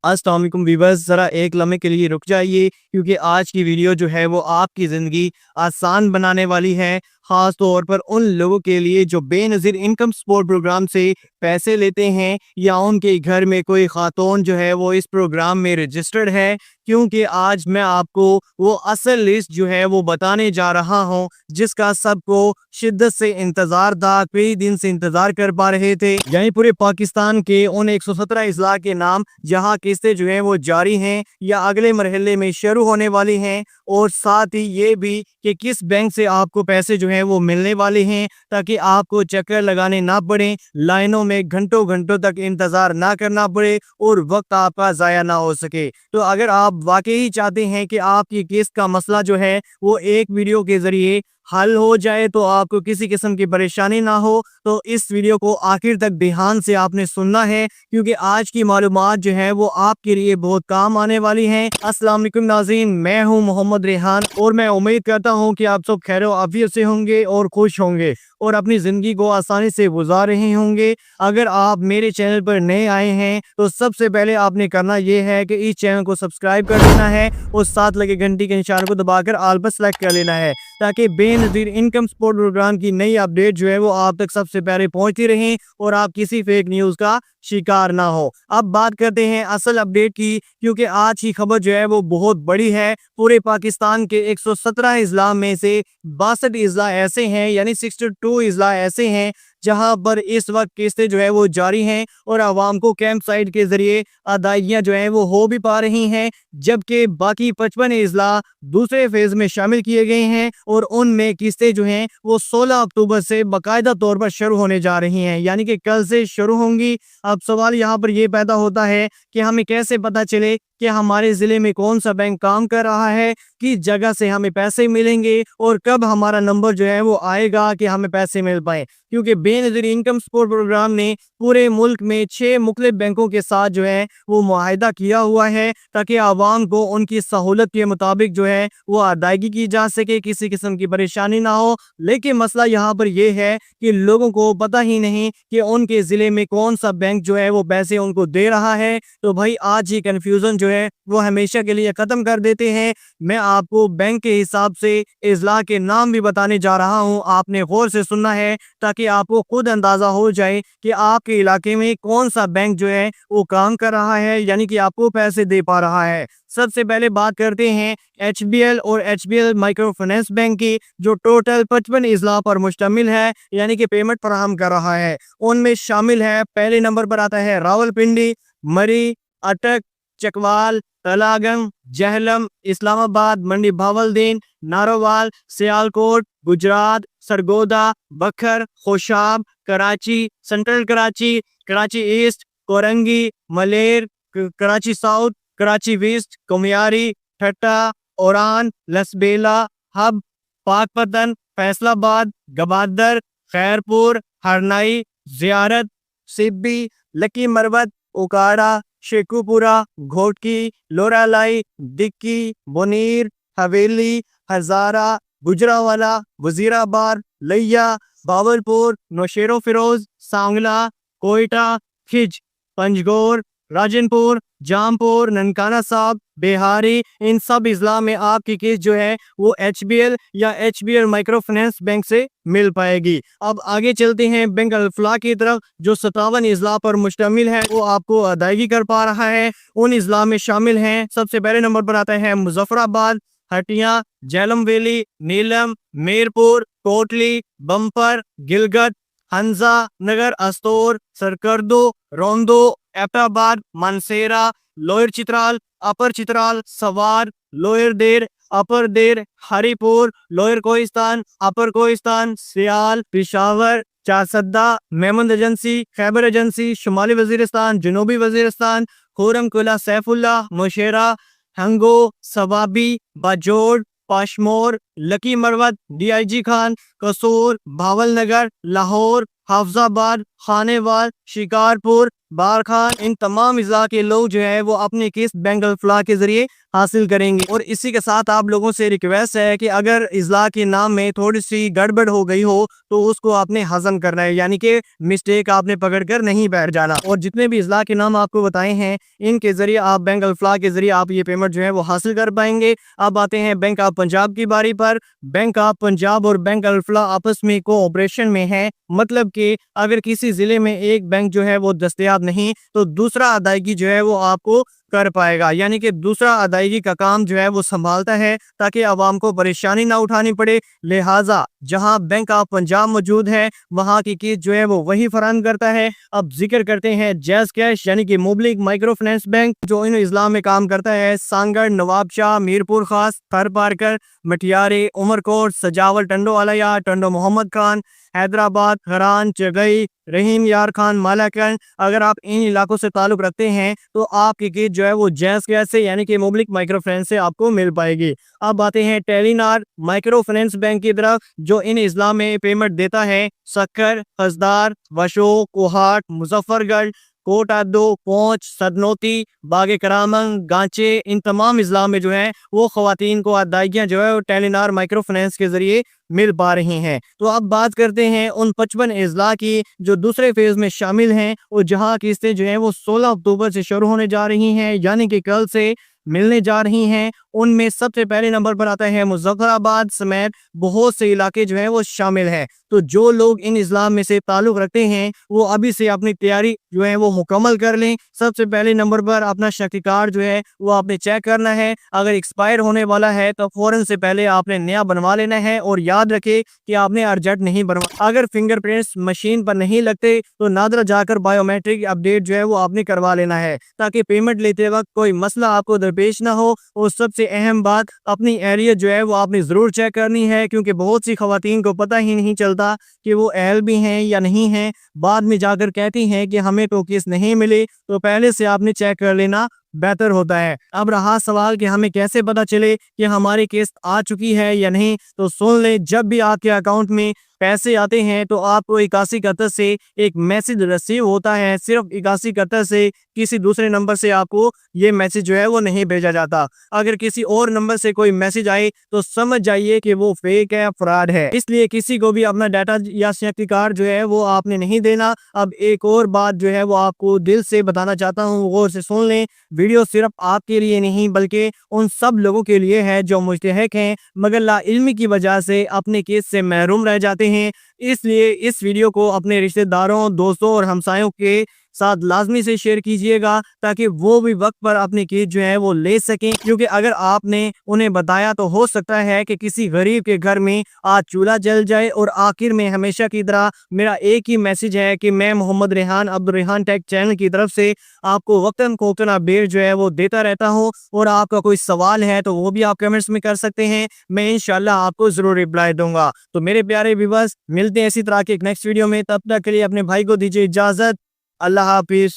अस्सलाम वालेकुम व्यूअर्स, ज़रा एक लम्हे के लिए रुक जाइए क्योंकि आज की वीडियो जो है वो आपकी ज़िंदगी आसान बनाने वाली है। ख़ास तौर पर उन लोगों के लिए जो बेनज़ीर इनकम सपोर्ट प्रोग्राम से पैसे लेते हैं या उनके घर में कोई ख़ातून जो है वो इस प्रोग्राम में रजिस्टर्ड है, क्योंकि आज मैं आपको वो असल लिस्ट जो है वो बताने जा रहा हूँ जिसका सबको शिद्दत से इंतज़ार था, कई दिन से इंतज़ार कर पा रहे थे। यहीं पूरे पाकिस्तान के उन 117 अजला के नाम जहाँ किस्तें जो हैं वो जारी हैं या अगले मरहले में शुरू होने वाली हैं, और साथ ही ये भी कि किस बैंक से आपको पैसे जो हैं वो मिलने वाले हैं, ताकि आपको चक्कर लगाने ना पड़े, लाइनों में घंटों घंटों तक इंतज़ार ना करना पड़े और वक्त आपका ज़ाया ना हो सके। तो अगर आप वाकई चाहते हैं कि आपकी किस्त का मसला जो है वो एक वीडियो के ज़रिए हल हो जाए, तो आपको किसी किस्म की परेशानी ना हो, तो इस वीडियो को आखिर तक ध्यान से आपने सुनना है क्योंकि आज की मालूमात जो है वो आपके लिए बहुत काम आने वाली हैं। अस्सलाम वालेकुम नाज़रीन, मैं हूं मोहम्मद रेहान और मैं उम्मीद करता हूं कि आप सब खैर आफियत से होंगे और खुश होंगे और अपनी ज़िंदगी को आसानी से गुजार रहे होंगे। अगर आप मेरे चैनल पर नए आए हैं तो सबसे पहले आपने करना ये है कि इस चैनल को सब्सक्राइब कर लेना है और साथ लगे घंटी के निशान को दबाकर ऑल पर सेलेक्ट कर लेना है, ताकि बेनज़ीर इनकम सपोर्ट प्रोग्राम की नई अपडेट जो है वो आप तक सबसे पहले पहुंचती रहे और आप किसी फेक न्यूज़ का शिकार ना हो। अब बात करते हैं असल अपडेट की, क्योंकि आज की खबर जो है वो बहुत बड़ी है। पूरे पाकिस्तान के 117 अजला में से 62 अजला ऐसे हैं, यानी 62 अजला ऐसे हैं जहां पर इस वक्त किस्तें जो है वो जारी हैं और आवाम को कैंप साइट के जरिए अदायगियां जो है वो हो भी पा रही हैं, जबकि बाकी 55 अजला दूसरे फेज में शामिल किए गए हैं और उनमें किस्तें जो हैं वो 16 अक्टूबर से बाकायदा तौर पर शुरू होने जा रही हैं, यानी कि कल से शुरू होंगी। अब सवाल यहाँ पर यह पैदा होता है कि हमें कैसे पता चले कि हमारे ज़िले में कौन सा बैंक काम कर रहा है, किस जगह से हमें पैसे मिलेंगे और कब हमारा नंबर जो है वो आएगा कि हमें पैसे मिल पाए। क्योंकि बेनज़ीर इनकम सपोर्ट प्रोग्राम ने पूरे मुल्क में 6 मुख्तलिफ बैंकों के साथ जो है वो मुआहिदा किया हुआ है, ताकि आवाम को उनकी सहूलत के मुताबिक जो है वो अदायगी की जा सके, किसी किस्म की परेशानी ना हो। लेकिन मसला यहाँ पर यह है कि लोगों को पता ही नहीं कि उनके ज़िले में कौन सा बैंक जो है वो पैसे उनको दे रहा है। तो भाई आज ही कन्फ्यूज़न जो है वो हमेशा के लिए ख़त्म कर देते हैं। मैं आपको बैंक के हिसाब से अजला के नाम भी बताने जा रहा हूँ, आपने गौर से सुनना है ताकि आपको खुद अंदाज़ा हो जाए कि आपके इलाके में कौन सा बैंक जो है वो काम कर रहा है, यानी कि आपको पैसे दे पा रहा है। सबसे पहले बात करते हैं HBL और HBL माइक्रो फाइनेंस बैंक की, जो टोटल 55 अजला पर मुश्तमिल है, यानी कि पेमेंट फराहम कर रहा है। उनमें शामिल है, पहले नंबर पर आता है रावलपिंडी, मरी, अटक, चकवाल, तलागंग, जहलम, इस्लामाबाद, मंडी भावलदीन, नारोवाल, सियालकोट, गुजरात, सरगोदा, बखर, खोशाब, कराची, सेंट्रल कराची, कराची ईस्ट, कोरंगी, मलेर, कराची साउथ, कराची वेस्ट, कुमियारी, ठट्टा, ओरान, लसबेला, हब, पाकपतन, फैसलाबाद, गबादर, खैरपुर, हरनाई, जियारत, सिब्बी, लकी मरवत, उकाड़ा, शेखुपुरा, घोटकी, लोरालाई, डिक्की, मुनीर, हवेली, हजारा, गुजरावाला, वजीराबाद, लिया, बावलपुर, नौशेरो फिरोज, सांगला, कोयटा, खिज, पंजगोर, राजनपुर, जामपुर, ननकाना साहब, बिहारी, इन सब अजला में आपकी किस्त जो है वो HBL या HBL माइक्रो फाइनेंस बैंक से मिल पाएगी। अब आगे चलते हैं बैंक अल-फलाह की तरफ, जो 57 अजला पर मुश्तमिल है, वो आपको अदायगी कर पा रहा है। उन अजला में शामिल हैं, सबसे पहले नंबर पर आता है मुजफ्फराबाद, हटिया, झेलम वैली, नीलम, मीरपुर, कोटली, बम्पर, गिलगत, हंजा नगर, अस्तोर, सरकर्दो, रोंदो, एबटाबाद, मानसेरा, लोअर चित्राल, अपर चित्राल, सवार, लोअर देर, अपर देर, हरिपुर, लोअर कोहिस्तान, अपर कोहिस्तान, सियाल, पिशावर, चारसद्दा, मेमंद एजेंसी, खैबर एजेंसी, शुमाली वजीरिस्तान, जनूबी वजीरिस्तान, खुरम कुला, सैफुल्ला, मुशेरा, हंगो, सवाबी, बाजोड़, पाशमोर, लकी मरवत, DIG खान, कसूर, भावल नगर, लाहौर, हाफजाबाद, खानेवाल, शिकारपुर, बार खान, इन तमाम अज़ला के लोग जो है वो अपनी किस्त बैंक अल-फलाह के जरिए हासिल करेंगे। और इसी के साथ आप लोगों से रिक्वेस्ट है कि अगर अज़ला के नाम में थोड़ी सी गड़बड़ हो गई हो तो उसको आपने हज़म करना है, यानी कि मिस्टेक आपने पकड़ कर नहीं बैठ जाना। और जितने भी अज़ला के नाम आपको बताए हैं इनके जरिए आप बैंक अल-फलाह के जरिए आप ये पेमेंट जो है वो हासिल कर पाएंगे। अब आते हैं बैंक ऑफ पंजाब की बारी पर। बैंक ऑफ पंजाब और बैंक अल-फलाह आपस में कोऑपरेशन में है, मतलब कि अगर किसी जिले में एक बैंक जो है वो दस्तयाब नहीं तो दूसरा अदायगी जो है वो आपको कर पाएगा, यानी कि दूसरा अदायगी का काम जो है वो संभालता है ताकि आवाम को परेशानी ना उठानी पड़े। लिहाजा जहां बैंक ऑफ पंजाब मौजूद है वहां की किस्त जो है वो वही फराहम करता है। अब जिक्र करते हैं जैज़ कैश यानी कि मुबलिक माइक्रो फाइनेंस बैंक, जो इन इस्लाम में काम करता है सांगड़, नवाबशाह, मीरपुर खास, खर पारकर, मटियारे, उमरकोट, सजावल, टंडो अलैया, टंडो मोहम्मद खान, हैदराबाद, हरान, चगई, रहीम यार खान, मालाकंड। अगर आप इन इलाकों से ताल्लुक रखते हैं तो आपकी किस्त जो है वो जैज़ कैश से यानी कि मुबलिक माइक्रो फाइनेंस से आपको मिल पाएगी। अब आते हैं टेलीनार माइक्रो फाइनेंस बैंक की तरफ, जो इन इस्लाम में पेमेंट देता है सक्कर, हसदार, वशोक, कोहाट, मुजफ्फरगढ़, कोट आदो, पहुंच, सदनोती, बागे करामंग, गांचे, इन तमाम इस्लाम में जो है वो खवातीन को अदायगियां जो है वो टेलीनार माइक्रो फाइनेंस के जरिए मिल पा रही हैं। तो अब बात करते हैं उन 55 अज़ला की जो दूसरे फेज में शामिल हैं और जहां किस्तें जो हैं वो 16 अक्टूबर से शुरू होने जा रही हैं, यानी कि कल से मिलने जा रही हैं। उनमें सबसे पहले नंबर पर आता है मुजफ्फराबाद समेत बहुत से इलाके जो हैं वो शामिल हैं। तो जो लोग इन इस्लाम में से ताल्लुक रखते हैं वो अभी से अपनी तैयारी जो है वो मुकम्मल कर लें। सबसे पहले नंबर पर अपना शक्ति कार्ड जो है वो आपने चेक करना है, अगर एक्सपायर होने वाला है तो फौरन से पहले आपने नया बनवा लेना है। और याद रखें कि आपने अर्जेंट नहीं बनवा, अगर फिंगरप्रिंट्स मशीन पर नहीं लगते तो नादरा जाकर बायोमेट्रिक अपडेट जो है वो आपने करवा लेना है ताकि पेमेंट लेते वक्त कोई मसला आपको दरपेश ना हो। और सबसे अहम बात, अपनी एरिया जो है वो आपने जरूर चेक करनी है, क्योंकि बहुत सी खवातीन को पता ही नहीं चलता कि वो अहल भी हैं या नहीं हैं। बाद में जाकर कहती हैं कि हमें तो किस्त नहीं मिली, तो पहले से आपने चेक कर लेना बेहतर होता है। अब रहा सवाल कि हमें कैसे पता चले कि हमारी किस्त आ चुकी है या नहीं, तो सुन ले, जब भी आपके अकाउंट में पैसे आते हैं तो आपको 8171 से एक मैसेज रिसीव होता है। सिर्फ 8171 से किसी दूसरे नंबर से आपको ये मैसेज जो है वो नहीं भेजा जाता। अगर किसी और नंबर से कोई मैसेज आए तो समझ जाइए कि वो फेक है, फ्रॉड है। इसलिए किसी को भी अपना डाटा या शनाख्ती कार्ड जो है वो आपने नहीं देना। अब एक और बात जो है वो आपको दिल से बताना चाहता हूँ, गौर से सुन लें। वीडियो सिर्फ आपके लिए नहीं बल्कि उन सब लोगों के लिए है जो मुस्तहिक हैं मगर लाइल्मी की वजह से अपने केस से महरूम रह जाते हैं। इसलिए इस वीडियो को अपने रिश्तेदारों, दोस्तों और हमसायों के साथ लाजमी से शेयर कीजिएगा ताकि वो भी वक्त पर अपनी किस्त जो है वो ले सकें, क्योंकि अगर आपने उन्हें बताया तो हो सकता है कि किसी गरीब के घर में आज चूल्हा जल जाए। और आखिर में हमेशा की तरह मेरा एक ही मैसेज है कि मैं मोहम्मद रेहान अब्दुल रेहान टेक चैनल की तरफ से आपको वक्तन फौक्तन अपडेट जो है वो देता रहता हूँ। और आपका कोई सवाल है तो वो भी आप कमेंट्स में कर सकते हैं, मैं इंशाल्लाह आपको जरूर रिप्लाई दूंगा। तो मेरे प्यारे व्यूअर्स, मिलते हैं इसी तरह के एक नेक्स्ट वीडियो में, तब तक के लिए अपने भाई को दीजिए इजाजत। अल्लाह हाफिज।